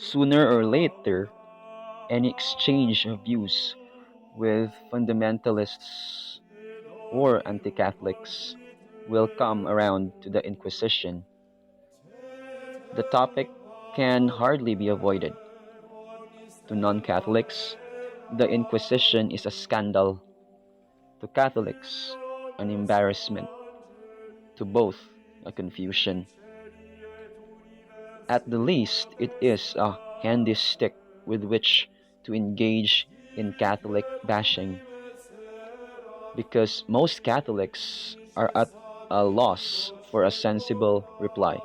Sooner or later, any exchange of views with fundamentalists or anti Catholics will come around to the Inquisition. The topic can hardly be avoided. To non Catholics, the Inquisition is a scandal. To Catholics, an embarrassment. To both, a confusion. At the least, it is a handy stick with which to engage in Catholic bashing, because most Catholics are at a loss for a sensible reply.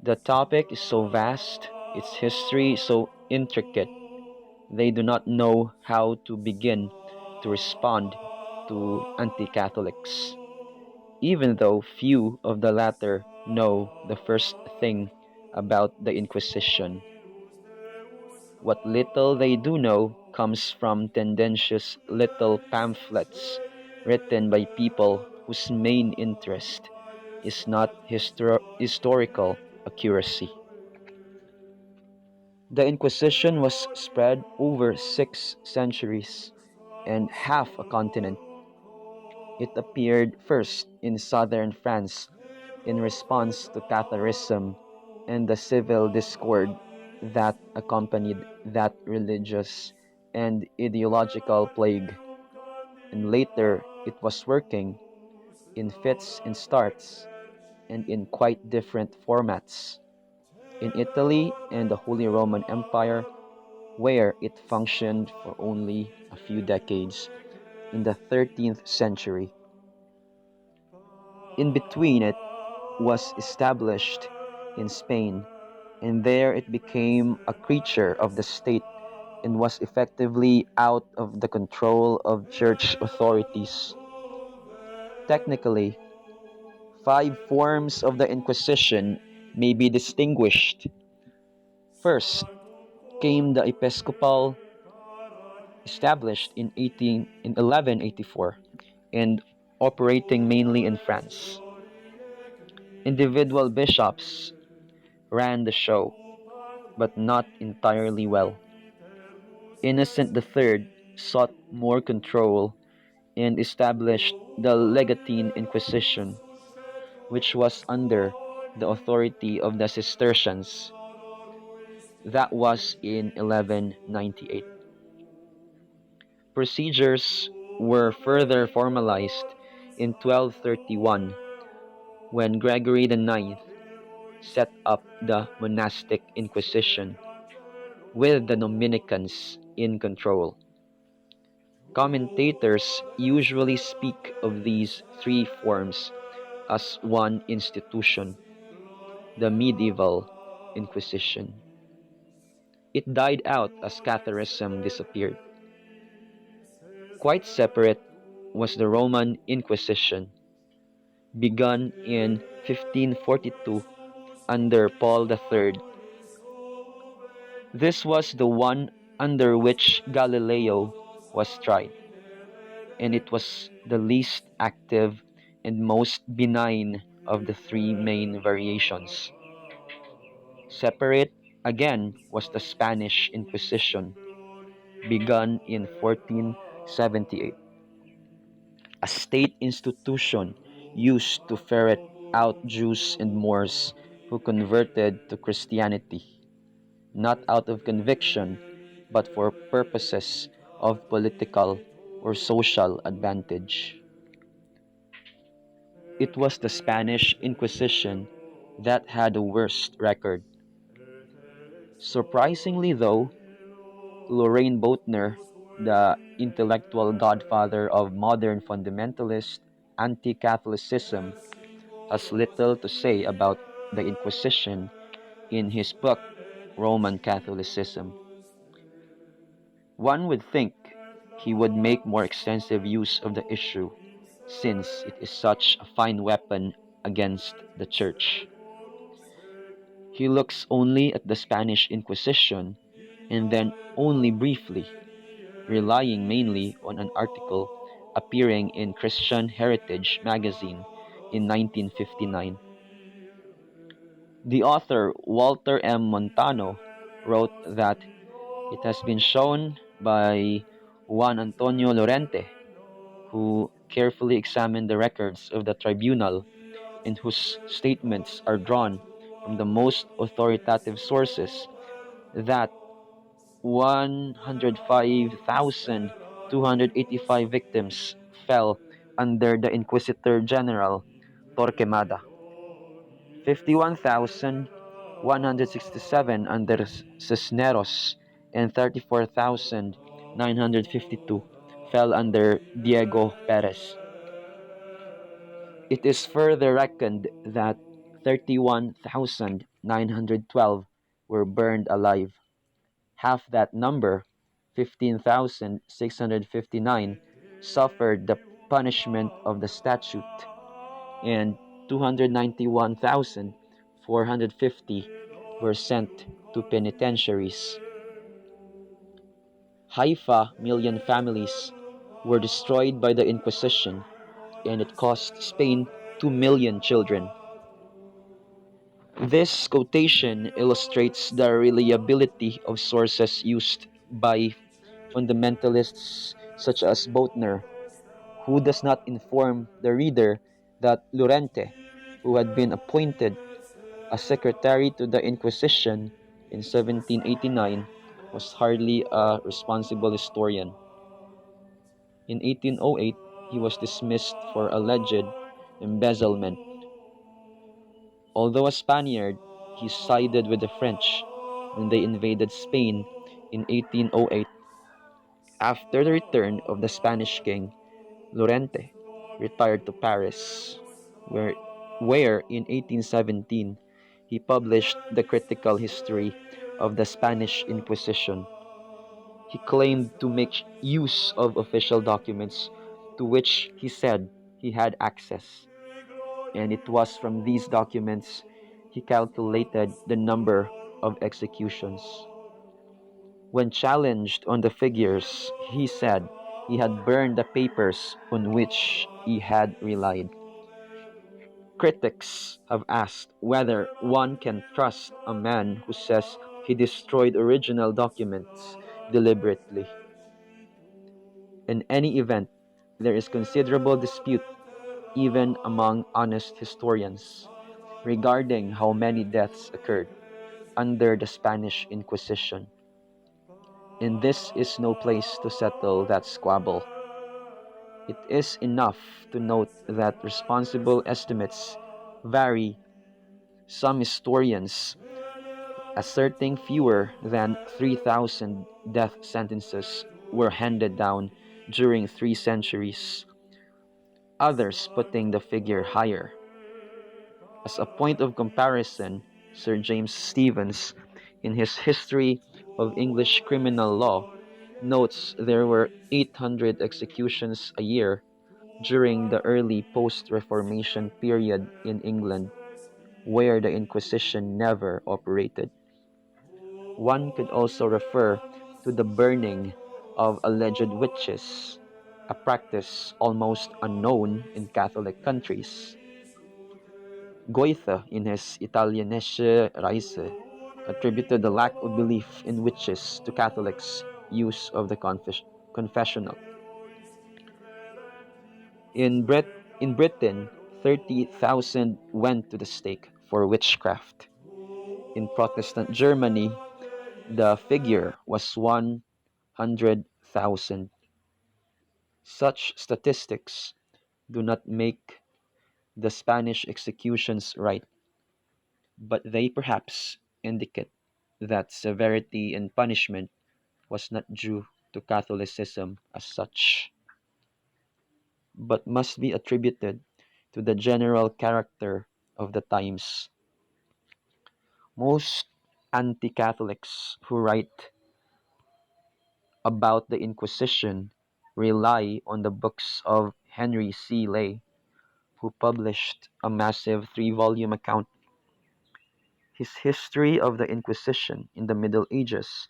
The topic is so vast, its history so intricate, they do not know how to begin to respond to anti Catholics, even though few of the latter know the first thing about the Inquisition. What little they do know comes from tendentious little pamphlets written by people whose main interest is not historical accuracy. The Inquisition was spread over 6 centuries and half a continent. It appeared first in southern France in response to Catharism and the civil discord that accompanied that religious and ideological plague. And later, it was working in fits and starts and in quite different formats in Italy and the Holy Roman Empire, where it functioned for only a few decades in the 13th century. In between, it was established in Spain, and there it became a creature of the state and was effectively out of the control of church authorities. Technically, 5 forms of the Inquisition may be distinguished. First came the episcopal, established in 1184 and operating mainly in France. Individual bishops ran the show, but not entirely well. Innocent III sought more control and established the Legatine Inquisition, which was under the authority of the Cistercians. That was in 1198. Procedures were further formalized in 1231 when Gregory IX set up the monastic inquisition with the Dominicans in control. Commentators usually speak of these 3 forms as one institution, the medieval Inquisition. It died out as Catharism disappeared. Quite separate was the Roman Inquisition, begun in 1542 under Paul III. This was the one under which Galileo was tried, and it was the least active and most benign of the 3 main variations. Separate, again, was the Spanish Inquisition, begun in 1478. A state institution used to ferret out Jews and Moors who converted to Christianity, not out of conviction, but for purposes of political or social advantage. It was the Spanish Inquisition that had the worst record. Surprisingly, though, Lorraine Boatner, the intellectual godfather of modern fundamentalist anti Catholicism, has little to say about the Inquisition in his book, Roman Catholicism. One would think he would make more extensive use of the issue, since it is such a fine weapon against the Church. He looks only at the Spanish Inquisition, and then only briefly, relying mainly on an article appearing in Christian Heritage magazine in 1959. The author Walter M. Montano wrote that it has been shown by Juan Antonio Lorente, who carefully examined the records of the tribunal and whose statements are drawn from the most authoritative sources, that 105,285 victims fell under the Inquisitor General Torquemada, 51,167 under Cisneros, and 34,952 fell under Diego Perez. It is further reckoned that 31,912 were burned alive. Half that number, 15,659, suffered the punishment of the statute, and 291,450 were sent to penitentiaries. Haifa million families were destroyed by the Inquisition, and it cost Spain 2 million children. This quotation illustrates the reliability of sources used by fundamentalists such as Boutner, who does not inform the reader that Llorente, who had been appointed as secretary to the Inquisition in 1789, was hardly a responsible historian. In 1808, he was dismissed for alleged embezzlement. Although a Spaniard, he sided with the French when they invaded Spain in 1808. After the return of the Spanish king, Llorente retired to Paris, where in 1817 he published the critical history of the Spanish Inquisition. He claimed to make use of official documents to which he said he had access, and it was from these documents he calculated the number of executions. When challenged on the figures, he said he had burned the papers on which he had relied. Critics have asked whether one can trust a man who says he destroyed original documents deliberately. In any event, there is considerable dispute, even among honest historians, regarding how many deaths occurred under the Spanish Inquisition. And this is no place to settle that squabble. It is enough to note that responsible estimates vary, some historians asserting fewer than 3,000 death sentences were handed down during 3 centuries, others putting the figure higher. As a point of comparison, Sir James Stevens, in his History of English Criminal Law, notes there were 800 executions a year during the early post-Reformation period in England, where the Inquisition never operated. One could also refer to the burning of alleged witches, a practice almost unknown in Catholic countries. Goethe, in his Italienische Reise, attributed the lack of belief in witches to Catholics' use of the confessional. In, Brit- in Britain, 30,000 went to the stake for witchcraft. In Protestant Germany, the figure was 100,000. Such statistics do not make the Spanish executions right, but they perhaps indicate that severity in punishment was not due to Catholicism as such, but must be attributed to the general character of the times. Most anti Catholics who write about the Inquisition rely on the books of Henry C. Lay, who published a massive 3 volume account. His History of the Inquisition in the Middle Ages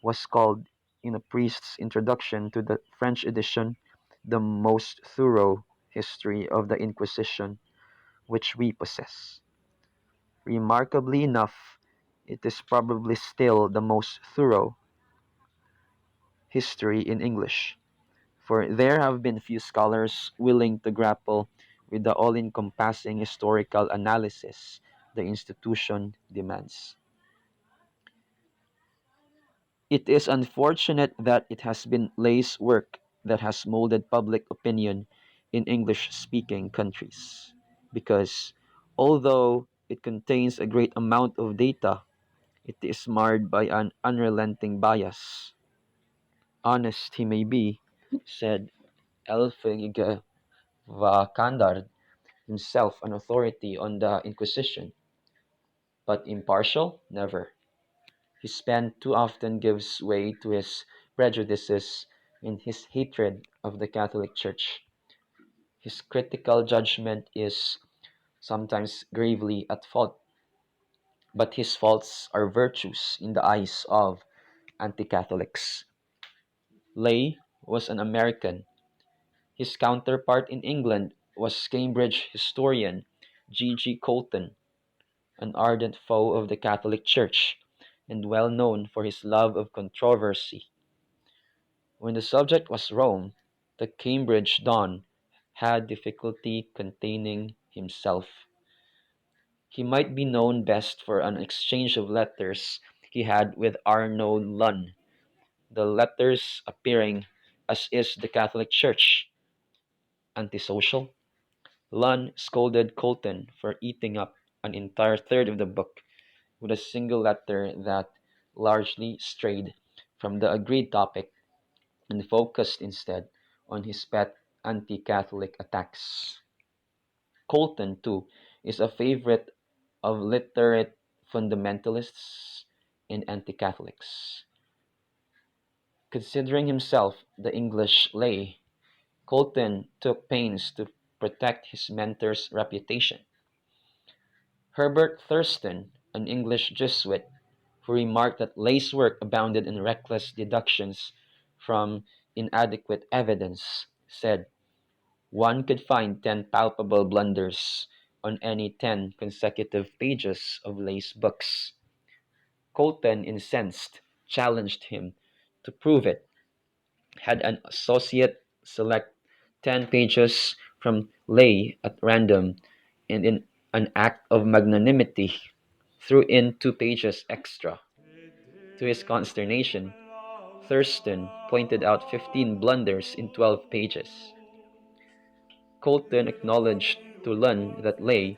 was called, in a priest's introduction to the French edition, the most thorough history of the Inquisition which we possess. Remarkably enough, it is probably still the most thorough history in English, for there have been few scholars willing to grapple with the all encompassing historical analysis the institution demands. It is unfortunate that it has been Lay's work that has molded public opinion in English speaking countries, because although it contains a great amount of data, it is marred by an unrelenting bias. Honest he may be, said Elfige Vakandar, himself an authority on the Inquisition, but impartial? Never. His pen too often gives way to his prejudices and his hatred of the Catholic Church. His critical judgment is sometimes gravely at fault, but his faults are virtues in the eyes of anti Catholics. Lay was an American. His counterpart in England was Cambridge historian G. G. Colton, an ardent foe of the Catholic Church, and well known for his love of controversy. When the subject was Rome, the Cambridge Don had difficulty containing himself. He might be known best for an exchange of letters he had with Arnold Lunn, the letters appearing, as is the Catholic Church, antisocial. Lunn scolded Colton for eating up an entire third of the book with a single letter that largely strayed from the agreed topic and focused instead on his pet anti Catholic attacks. Colton, too, is a favorite of literate fundamentalists and anti Catholics. Considering himself the English lay, Colton took pains to protect his mentor's reputation. Herbert Thurston, an English Jesuit, who remarked that Lay's work abounded in reckless deductions from inadequate evidence, said, "One could find 10 palpable blunders on any 10 consecutive pages of Lay's books." Colton, incensed, challenged him to prove it, had an associate select 10 pages from Lay at random, and in an act of magnanimity threw in 2 pages extra. To his consternation, Thurston pointed out 15 blunders in 12 pages. Colton acknowledged to Lunn that Lay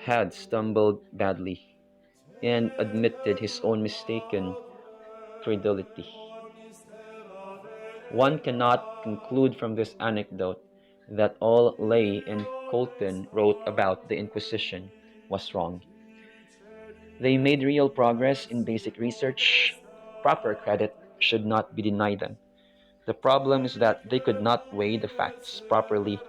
had stumbled badly, and admitted his own mistaken credulity. One cannot conclude from this anecdote that all Lay and Colton wrote about the Inquisition was wrong. They made real progress in basic research. Proper credit should not be denied them. The problem is that they could not weigh the facts properly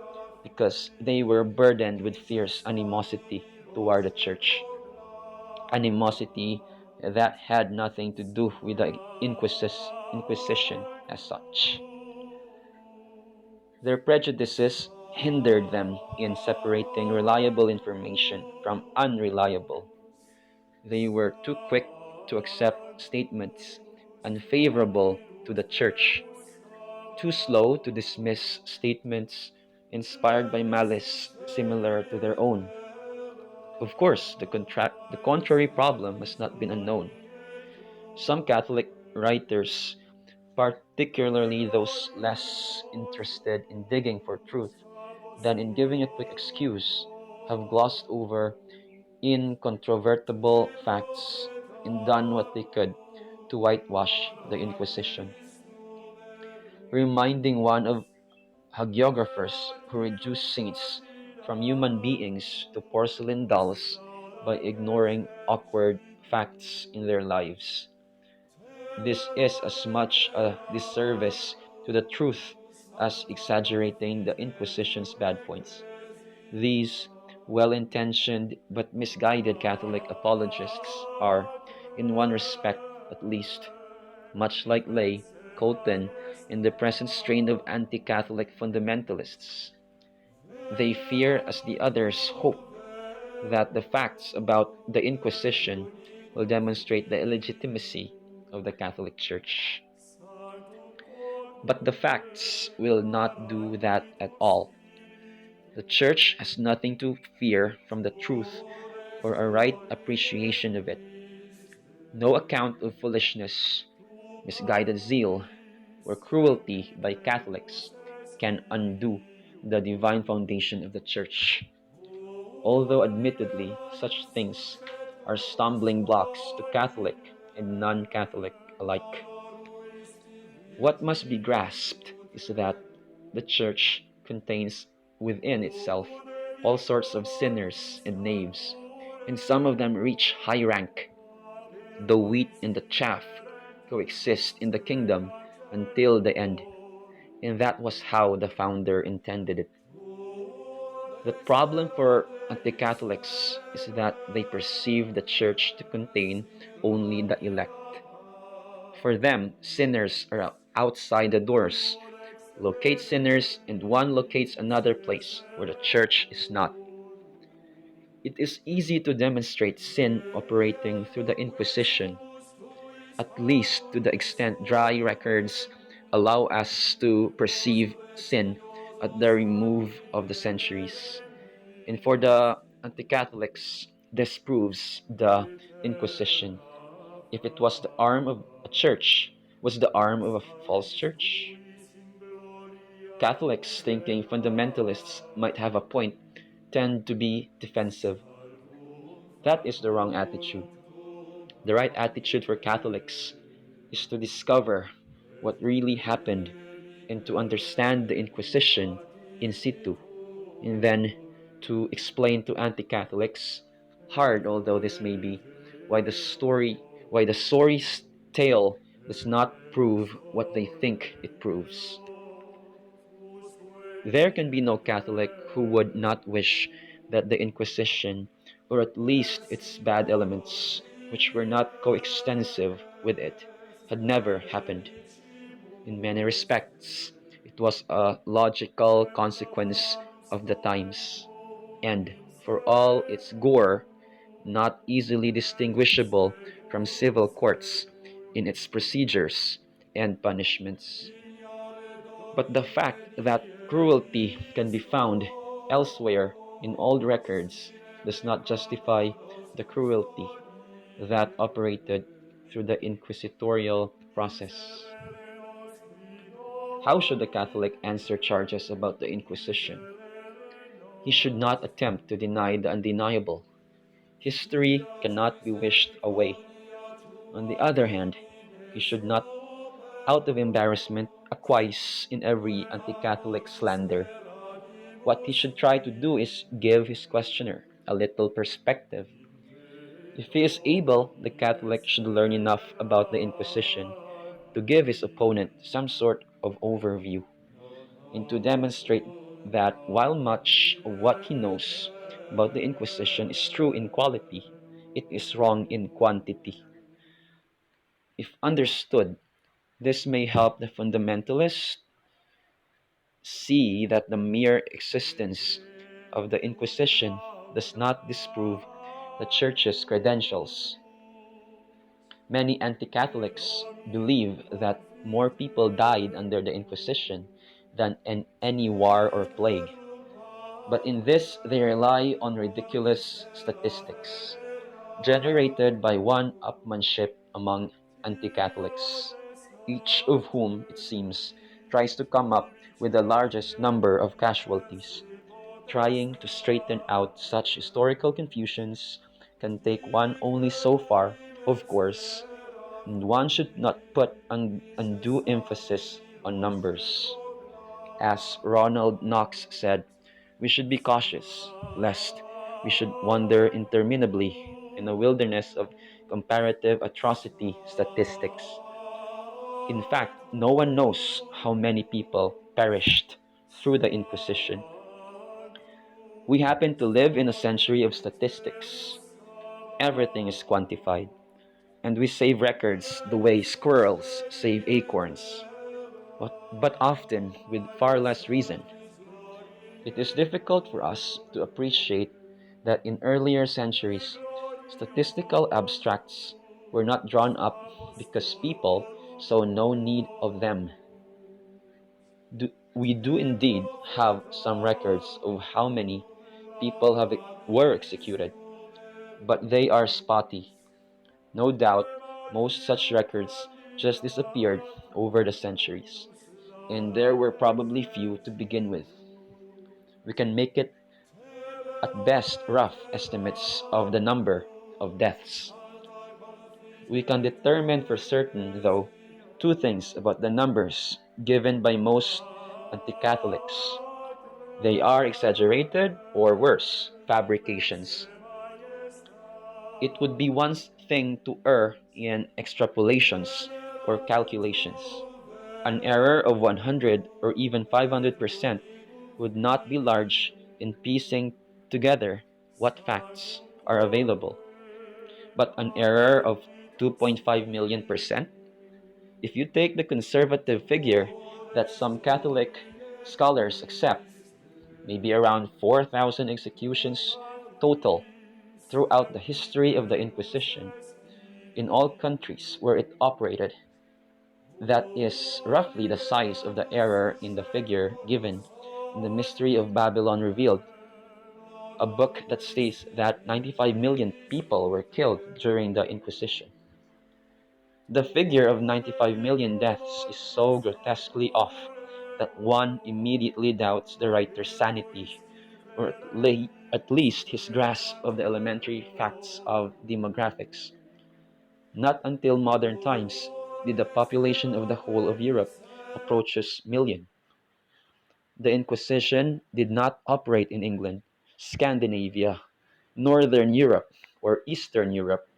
because they were burdened with fierce animosity toward the church, animosity that had nothing to do with the Inquisition as such. Their prejudices hindered them in separating reliable information from unreliable. They were too quick to accept statements unfavorable to the church, too slow to dismiss statements inspired by malice similar to their own. Of course, the contrary problem has not been unknown. Some Catholic writers, particularly those less interested in digging for truth than in giving a quick excuse, have glossed over incontrovertible facts and done what they could to whitewash the Inquisition, reminding one of hagiographers who reduced saints from human beings to porcelain dolls by ignoring awkward facts in their lives. This is as much a disservice to the truth as exaggerating the Inquisition's bad points. These well intentioned but misguided Catholic apologists are, in one respect at least, much like Lay, Colton, and the present strain of anti Catholic fundamentalists. They fear as the others hope. that the facts about the Inquisition will demonstrate the illegitimacy of the Catholic Church. But the facts will not do that at all. The Church has nothing to fear from the truth or a right appreciation of it. No account of foolishness, misguided zeal, or cruelty by Catholics can undo the divine foundation of the Church. Although admittedly such things are stumbling blocks to Catholic and non-Catholic alike. What must be grasped is that the Church contains within itself all sorts of sinners and knaves, and some of them reach high rank. The wheat and the chaff coexist in the kingdom until the end, and that was how the founder intended it. The problem for anti-Catholics is that they perceive the church to contain only the elect. For them, sinners are outside the doors. Locate sinners, and one locates another place where the church is not. It is easy to demonstrate sin operating through the Inquisition, at least to the extent dry records allow us to perceive sin at the remove of the centuries. And for the anti-Catholics, this proves the Inquisition. If it was the arm of a church, was the arm of a false church? Catholics, thinking fundamentalists might have a point, tend to be defensive. That is the wrong attitude. The right attitude for Catholics is to discover what really happened and to understand the Inquisition in situ, and then to explain to anti-Catholics, hard although this may be, why the sorry tale does not prove what they think it proves. There can be no Catholic who would not wish that the Inquisition, or at least its bad elements, which were not coextensive with it, had never happened. In many respects, it was a logical consequence of the times, and, for all its gore, not easily distinguishable from civil courts in its procedures and punishments. But the fact that cruelty can be found elsewhere in old records does not justify the cruelty that operated through the inquisitorial process. How should a Catholic answer charges about the Inquisition? He should not attempt to deny the undeniable. History cannot be wished away. On the other hand, he should not, out of embarrassment, acquiesce in every anti-Catholic slander. What he should try to do is give his questioner a little perspective. If he is able, the Catholic should learn enough about the Inquisition to give his opponent some sort of overview, and to demonstrate that while much of what he knows about the Inquisition is true in quality, it is wrong in quantity. If understood, this may help the fundamentalist see that the mere existence of the Inquisition does not disprove the Church's credentials. Many anti-Catholics believe that more people died under the Inquisition than in any war or plague. But in this, they rely on ridiculous statistics, generated by one-upmanship among anti-Catholics, each of whom, it seems, tries to come up with the largest number of casualties. Trying to straighten out such historical confusions can take one only so far, of course, and one should not put undue emphasis on numbers. As Ronald Knox said, we should be cautious, lest we should wander interminably in a wilderness of comparative atrocity statistics. In fact, no one knows how many people perished through the Inquisition. We happen to live in a century of statistics. Everything is quantified, and we save records the way squirrels save acorns, but often with far less reason. It is difficult for us to appreciate that in earlier centuries, statistical abstracts were not drawn up because people saw no need of them. We do indeed have some records of how many people were executed, but they are spotty. No doubt, most such records just disappeared over the centuries, and there were probably few to begin with. We can make it at best rough estimates of the number of deaths. We can determine for certain, though, two things about the numbers given by most anti Catholics. They are exaggerated, or worse, fabrications. It would be one thing to err in extrapolations or calculations. An error of 100 or even 500% would not be large in piecing together what facts are available. But an error of 2.5 million%, if you take the conservative figure that some Catholic scholars accept, maybe around 4,000 executions total throughout the history of the Inquisition in all countries where it operated. That is roughly the size of the error in the figure given in The Mystery of Babylon Revealed, a book that states that 95 million people were killed during the Inquisition. The figure of 95 million deaths is so grotesquely off that one immediately doubts the writer's sanity, or at least his grasp of the elementary facts of demographics. Not until modern times did the population of the whole of Europe approaches million. The Inquisition did not operate in England, Scandinavia, Northern Europe, or Eastern Europe,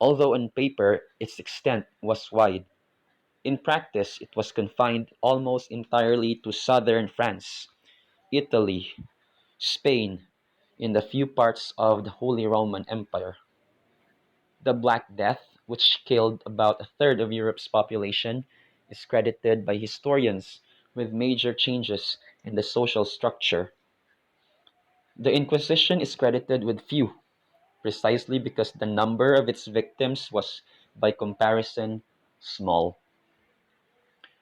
although on paper its extent was wide. In practice, it was confined almost entirely to southern France, Italy, Spain, in the few parts of the Holy Roman Empire. The Black Death, which killed about a third of Europe's population, is credited by historians with major changes in the social structure. The Inquisition is credited with few, precisely because the number of its victims was, by comparison, small.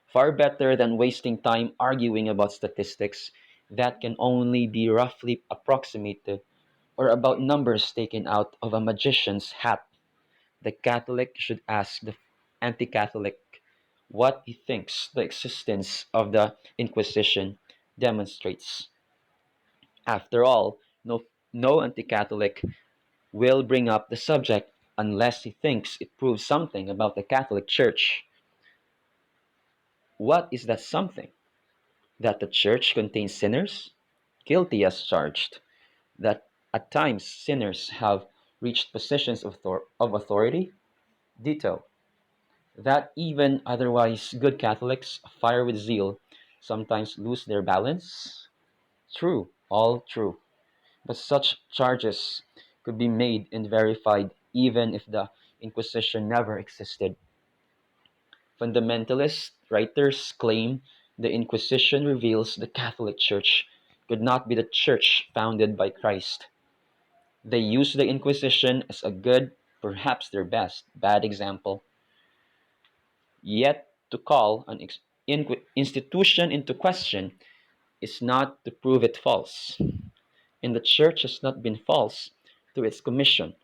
Far better than wasting time arguing about statistics that can only be roughly approximated, or about numbers taken out of a magician's hat. The Catholic should ask the anti Catholic what he thinks the existence of the Inquisition demonstrates. After all, no anti Catholic will bring up the subject unless he thinks it proves something about the Catholic Church. What is that something? That the Church contains sinners? Guilty as charged. That at times sinners have reached positions of authority? Ditto. That even otherwise good Catholics, afire with zeal, sometimes lose their balance? True, all true. But such charges could be made and verified even if the Inquisition never existed. Fundamentalist writers claim the Inquisition reveals the Catholic Church could not be the church founded by Christ. They use the Inquisition as a good, perhaps their best, bad example. Yet, to call an institution into question is not to prove it false. And the church has not been false to its commission.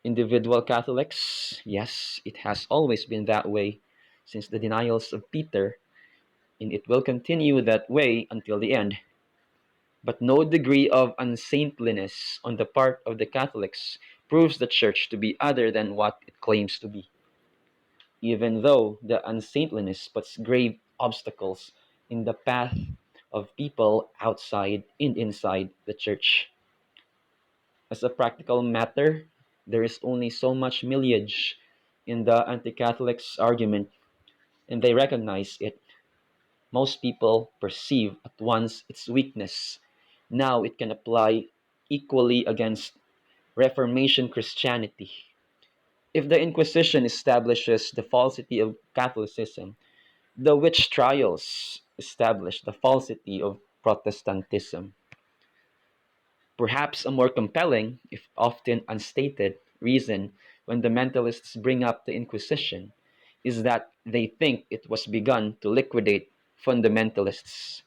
Individual Catholics, yes, it has always been that way since the denials of Peter, and it will continue that way until the end. But no degree of unsaintliness on the part of the Catholics proves the church to be other than what it claims to be, even though the unsaintliness puts grave obstacles in the path of people outside and inside the church. As a practical matter, there is only so much mileage in the anti Catholics' argument, and they recognize it. Most people perceive at once its weakness. Now it can apply equally against Reformation Christianity. If the Inquisition establishes the falsity of Catholicism, the witch trials establish the falsity of Protestantism. Perhaps a more compelling, if often unstated, reason fundamentalists bring up the Inquisition is that they think it was begun to liquidate fundamentalists.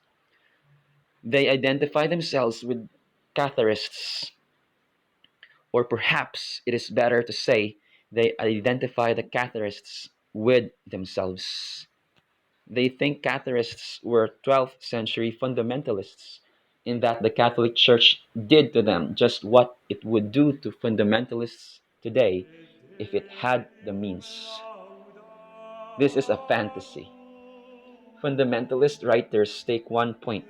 They identify themselves with Catharists, or perhaps it is better to say they identify the Catharists with themselves. They think Catharists were 12th century fundamentalists, in that the Catholic Church did to them just what it would do to fundamentalists today if it had the means. This is a fantasy. Fundamentalist writers take one point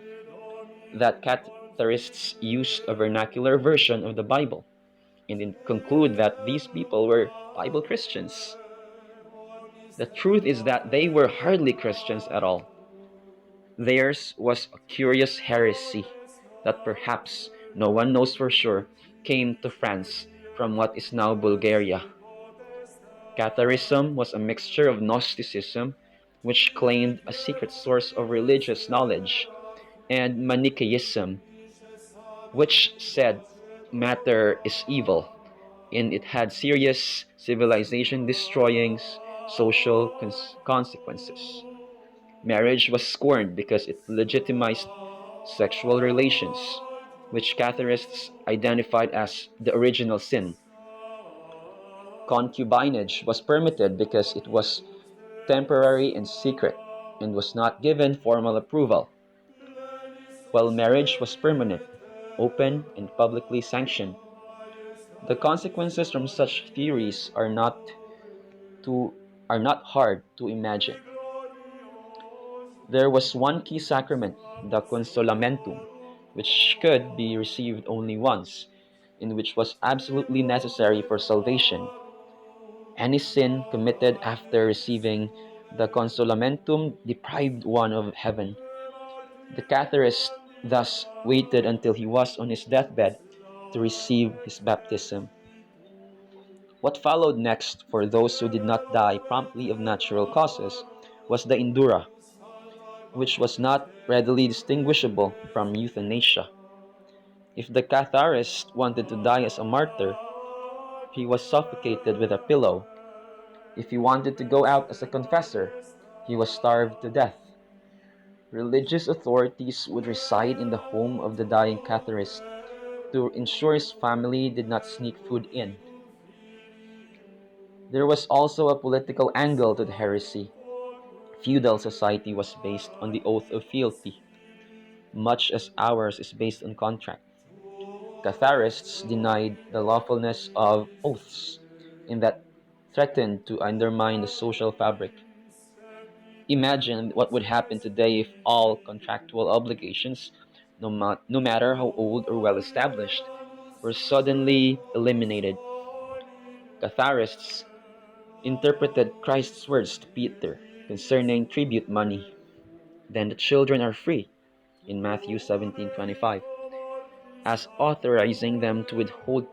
that Catharists used a vernacular version of the Bible and then conclude that these people were Bible Christians. The truth is that they were hardly Christians at all. Theirs was a curious heresy that perhaps no one knows for sure came to France from what is now Bulgaria. Catharism was a mixture of Gnosticism, which claimed a secret source of religious knowledge, and Manichaeism, which said matter is evil, and it had serious civilization destroying social consequences. Marriage was scorned because it legitimized sexual relations, which Catharists identified as the original sin. Concubinage was permitted because it was temporary and secret and was not given formal approval, while marriage was permanent, open, and publicly sanctioned. The consequences from such theories to are not hard to imagine. There was one key sacrament, the consolamentum, which could be received only once, and which was absolutely necessary for salvation. Any sin committed after receiving the consolamentum deprived one of heaven. The Catharist thus waited until he was on his deathbed to receive his baptism. What followed next for those who did not die promptly of natural causes was the Indura, which was not readily distinguishable from euthanasia. If the Catharist wanted to die as a martyr, he was suffocated with a pillow. If he wanted to go out as a confessor, he was starved to death. Religious authorities would reside in the home of the dying Catharist to ensure his family did not sneak food in. There was also a political angle to the heresy. Feudal society was based on the oath of fealty, much as ours is based on contract. Catharists denied the lawfulness of oaths, in that threatened to undermine the social fabric. Imagine what would happen today if all contractual obligations, no matter how old or well established, were suddenly eliminated. Catharists interpreted Christ's words to Peter concerning tribute money. Then the children are free, in Matthew 17:25, as authorizing them to withhold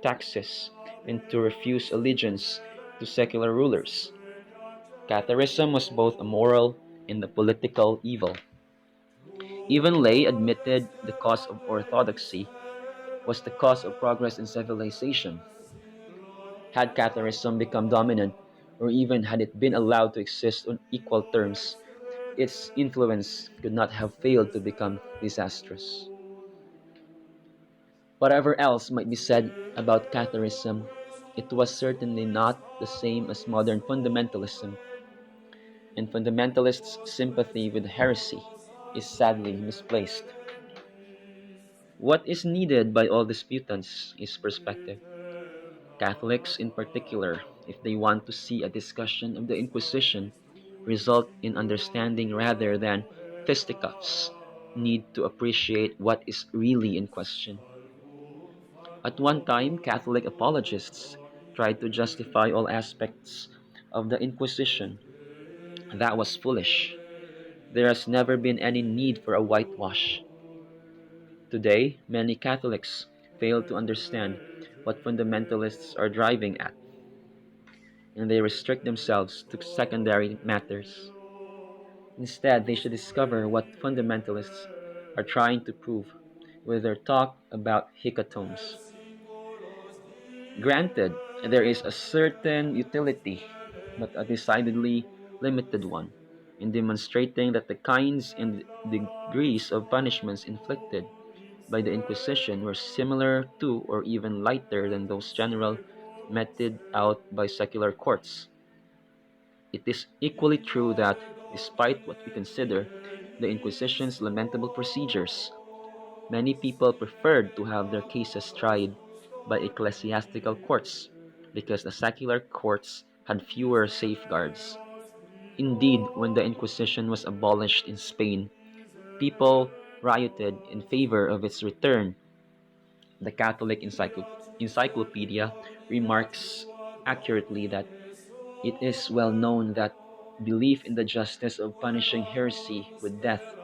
taxes and to refuse allegiance to secular rulers. Catharism was both a moral and a political evil. Even Lay admitted the cause of orthodoxy was the cause of progress in civilization. Had Catharism become dominant, or even had it been allowed to exist on equal terms, its influence could not have failed to become disastrous. Whatever else might be said about Catharism, it was certainly not the same as modern fundamentalism, and fundamentalists' sympathy with heresy is sadly misplaced. What is needed by all disputants is perspective. Catholics, in particular, if they want to see a discussion of the Inquisition result in understanding rather than fisticuffs, need to appreciate what is really in question. At one time, Catholic apologists tried to justify all aspects of the Inquisition. That was foolish. There has never been any need for a whitewash. Today, many Catholics fail to understand what fundamentalists are driving at, and they restrict themselves to secondary matters. Instead, they should discover what fundamentalists are trying to prove with their talk about hecatombs. Granted, there is a certain utility, but a decidedly limited one, in demonstrating that the kinds and degrees of punishments inflicted by the Inquisition were similar to or even lighter than those general meted out by secular courts. It is equally true that, despite what we consider the Inquisition's lamentable procedures, many people preferred to have their cases tried by ecclesiastical courts because the secular courts had fewer safeguards. Indeed, when the Inquisition was abolished in Spain, people rioted in favor of its return. The Catholic Encyclopedia remarks accurately that it is well known that belief in the justice of punishing heresy with death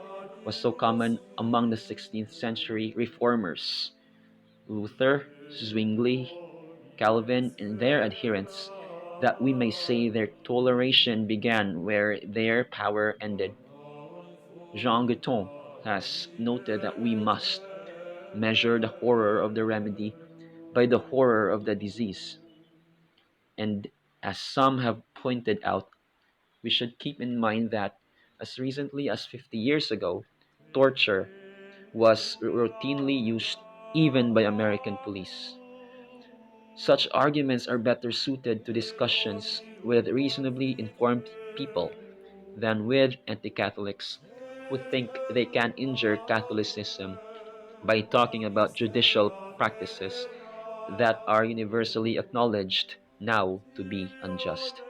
was so common among the 16th century reformers. Luther, Zwingli, Calvin, and their adherents, that we may say their toleration began where their power ended. Jean Gueton has noted that we must measure the horror of the remedy by the horror of the disease. And as some have pointed out, we should keep in mind that as recently as 50 years ago, torture was routinely used even by American police. Such arguments are better suited to discussions with reasonably informed people than with anti Catholics who think they can injure Catholicism by talking about judicial practices that are universally acknowledged now to be unjust.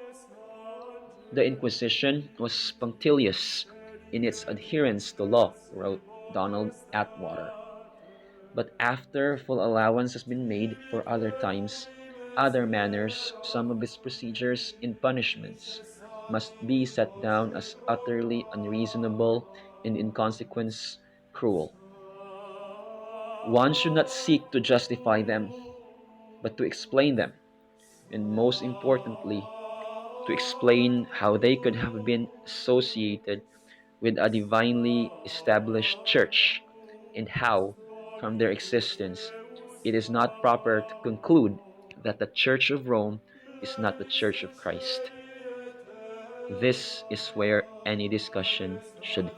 The Inquisition was punctilious in its adherence to law, wrote Donald Atwater. But after full allowance has been made for other times, other manners, some of its procedures and punishments must be set down as utterly unreasonable and in consequence cruel. One should not seek to justify them, but to explain them, and most importantly, to explain how they could have been associated with a divinely established church, and how, from their existence, it is not proper to conclude that the Church of Rome is not the Church of Christ. This is where any discussion should